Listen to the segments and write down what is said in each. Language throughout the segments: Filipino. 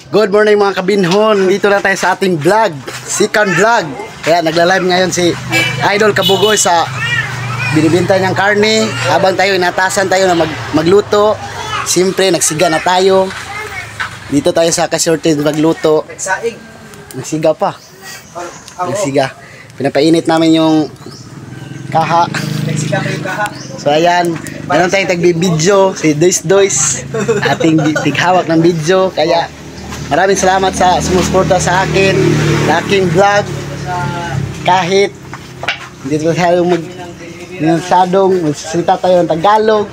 Good morning mga kabinhon. Dito na tayo sa ating vlog, second vlog. Kaya nagla-live ngayon si Idol Kabugoy sa binibinta niyang karne. Habang tayo inatasan tayo na magluto. Siyempre nagsiga na tayo. Dito tayo sa kasorted magluto. Nagsiga pa. Nagsiga. Pinapainit namin yung kaha. Nagsiga pa yung kaha. So ayan, meron tayong tagbibidyo, si Dois, ating tighawak ng video. Kaya maraming salamat sa sumusuporta sa akin, sa aking vlog. Kahit hindi tayo magsasalita tayo ng Tagalog.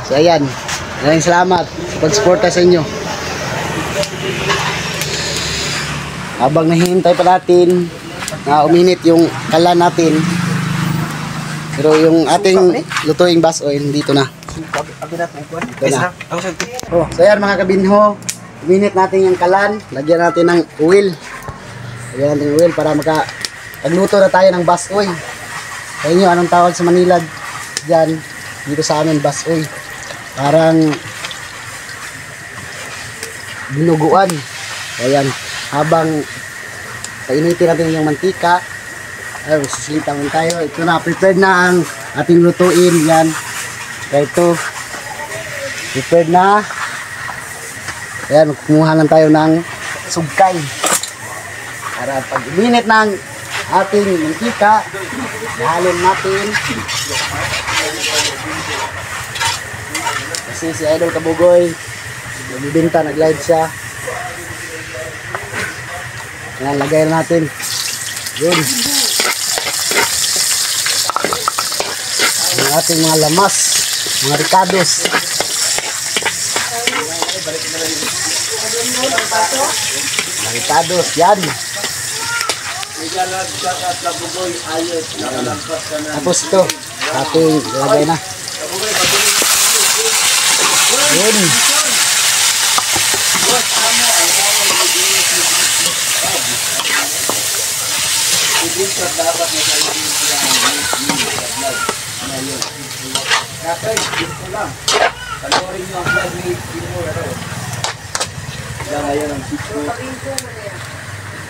So ayan, maraming salamat sa pagsuporta sa inyo. Habang nahihintay pa natin na uminit yung kalan natin, pero yung ating lutuing bass oil dito na. Oh, so ayan mga kabinho, uminit natin yung kalan, lagyan natin ng oil. Lagyan natin ng oil para magluto na tayo ng bass oil. Sa inyo, anong tawag sa Manila dyan? Dito sa amin, bass oil. Parang binuguan. Ayan, habang painitin natin yung mantika, ay, sisilita muna tayo. Ito na, prepared na ang ating lutuin. Yan. Kaya ito, prepared na. Ayan, kumuha lang tayo ng sugkay. Para pag minute ng ating mantika, halin natin. Kasi si Idol Kabugoy, nagbibinta, nag-live siya. Ayan, lagay natin. Yun. Ang ating mga lamas, mga ricados. Mga ricados, yan. Tapos ito, ating lagay na. Yun. Dapat na sa lang. Panoorin nyo ang vlog ni Pinura to. Yan ngayon ang picture.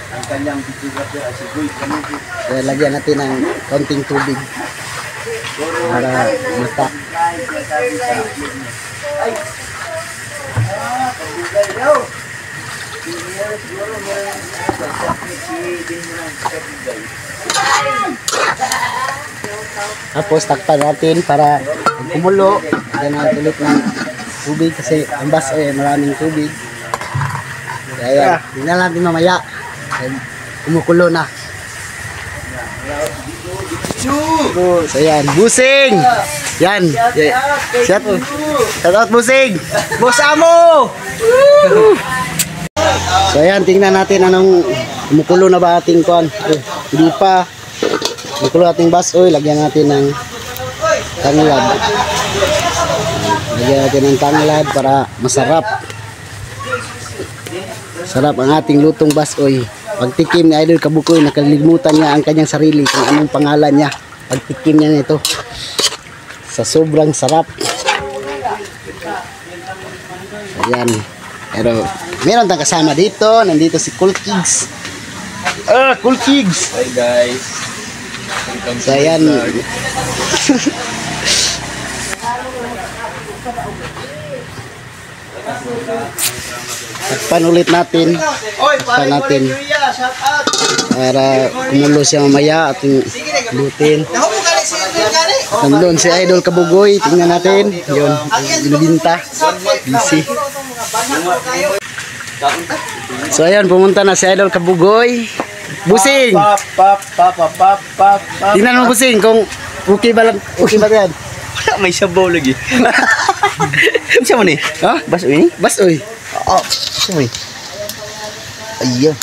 Ang kanyang videographer ay si Boy. Kaya lagyan natin ng konting tubig para mata. Ay! Pagulay daw! Tapos takpan natin para kumulo. Lagyan natin ulit ng tubig kasi ang bass ay maraming tubig. Kaya tingnan natin mamaya. Kumukulo na. So yan, Busing! Yan. Shout out Busing! Boss Amo! So ayan, tingnan natin anong kumukulo na ba ating kuan. Hindi pa. Kumukulo ating bass oil, lagyan natin ng tanglad. Lagyan natin ng tanglad para masarap. Sarap ang ating lutong bass oil. Pagtikim ni Idol Kabugoy, nakalimutan niya ang kanyang sarili kung anong pangalan niya. Pagtikim niya nito. Sa sobrang sarap. Ayan. Pero meron tayong kasama dito. Nandito si Cool Kids. Cool Kids. Hi guys. So ayan. Takpan ulit natin. Takpan natin. Para kumulo siya mamaya ating lutin. Nandun si Idol Kabugoy. Tingnan natin. Yun. Binibinta. Busy. So ayan, pumunta na si Idol Kabugoy. Busing! Tingnan mo Busing kung okay ba yan? May sabaw lagi. Siya mo ni? Ha? Bas oy ni? Bas oy. Oo. Siya mo ni? Ayun.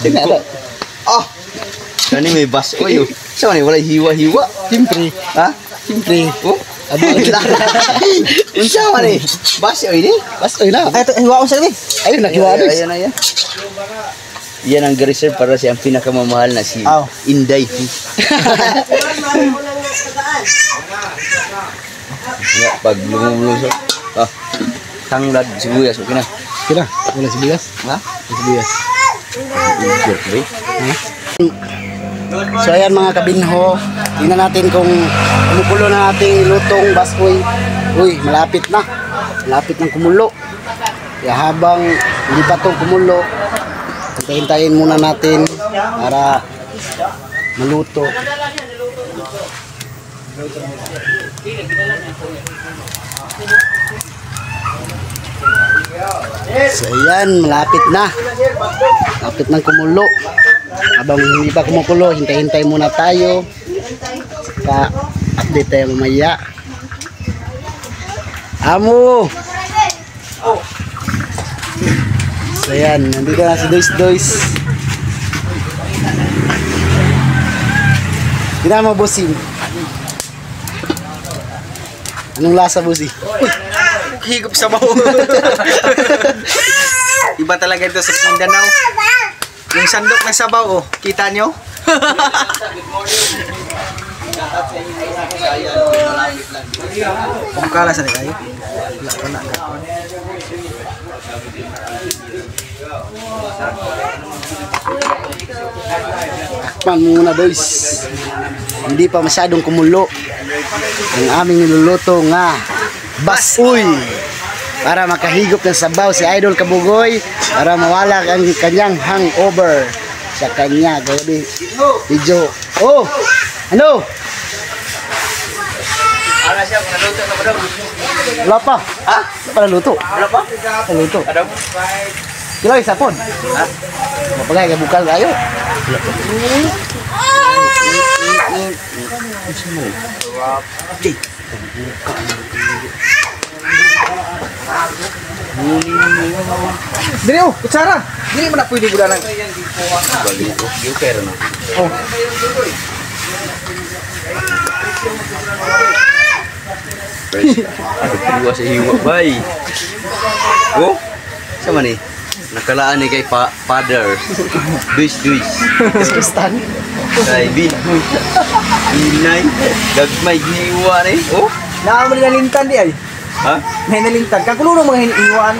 Tingnan na. Oh. Kani may bas oy. Siya mo ni? Wala hiwa-hiwa. Siyempre. Ha? Siyempre. Oh? Unsa man ni? Bas oy ni? Bas oy na. Ay, hiwa ko sa ni. Ayun, nakiwa na. Ayan. Yan ang reserve para sa ang pinakamamahal na si Inday. Pag lumulong tanglad, sibuyas, okay na. Kira, wala sibuyas? Ha? Wala sibuyas. Siyempre. Ha? So ayan mga kabinho, tingnan natin kung kumukulo na nating lutong baskoy. Uy, malapit na. Malapit ng kumulo. Kaya habang hindi pa ito kumulo, hintayin muna natin para maluto. So ayan, malapit na. Malapit ng kumulo. Habang hindi pa kumukulo, hintay-hintay muna tayo. Saka update tayo mamaya. Amo! So ayan, nandito na si Dois. Tingnan mo, bossing. Anong lasa, bossing? Higop sa baho. Iba talaga ito sa Mindanao. Yung sandok ng sabaw, oh. Kita nyo? Pagkala sa kayo. Takpan muna, Dois. Hindi pa masyadong kumulo ang aming niluluto nga basoy. Para makahigop ng sabaw si Idol Kabugoy, para mawala ang kanyang hangover sa kanya. Gabi video. Oh! Ano? Ara siya, kung naluto na ba daw? Wala pa. Ha? Wala pa naluto. Wala pa? Naluto. Ano? Kilo isa po. Ha? Mapagay kay bukal tayo. Dili oh, kutsara. Dili mo na pwede gula ng... Balik ko. Yung pera na. Oh. Fresh. Hiwa sa hiwa, bay. Oh? Sama ni? Nakalaan ni kay father. Duis. Diskustan. Kay bin. Inay. Gagmay hiwa ni. Oh? Naamo nila lintan di ay. Ha? May nalintan. Kakulo mga hiniiwan.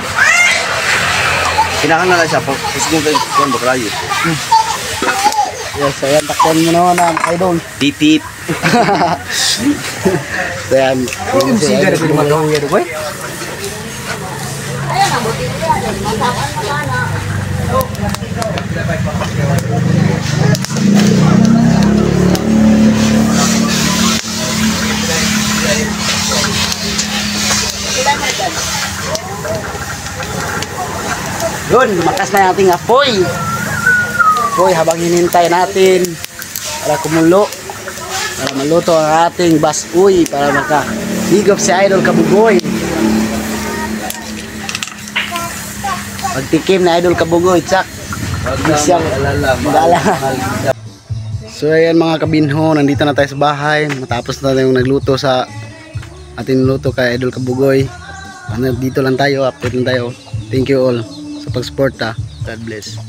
Kinakang na siya. Pusgong kay Kuan Bakrayo. Yes, ayan, takpan mo naman ang Idol. Tip. So ayan. Yung sigar ko naman lang yan, boy. Yun, lumakas na nating apoy. Apoy habang hinintay natin para kumulo. Para maluto ang ating basoy. Para makahigop si Idol Kabugoy. Pagtikim na Idol Kabugoy, tsak. Siyang mag-alala. So ayan mga kabinho, nandito na tayo sa bahay. Matapos na tayong nagluto sa ating luto kay Idol Kabugoy. Dito lang tayo, update lang tayo. Thank you all sa pag-support. God bless.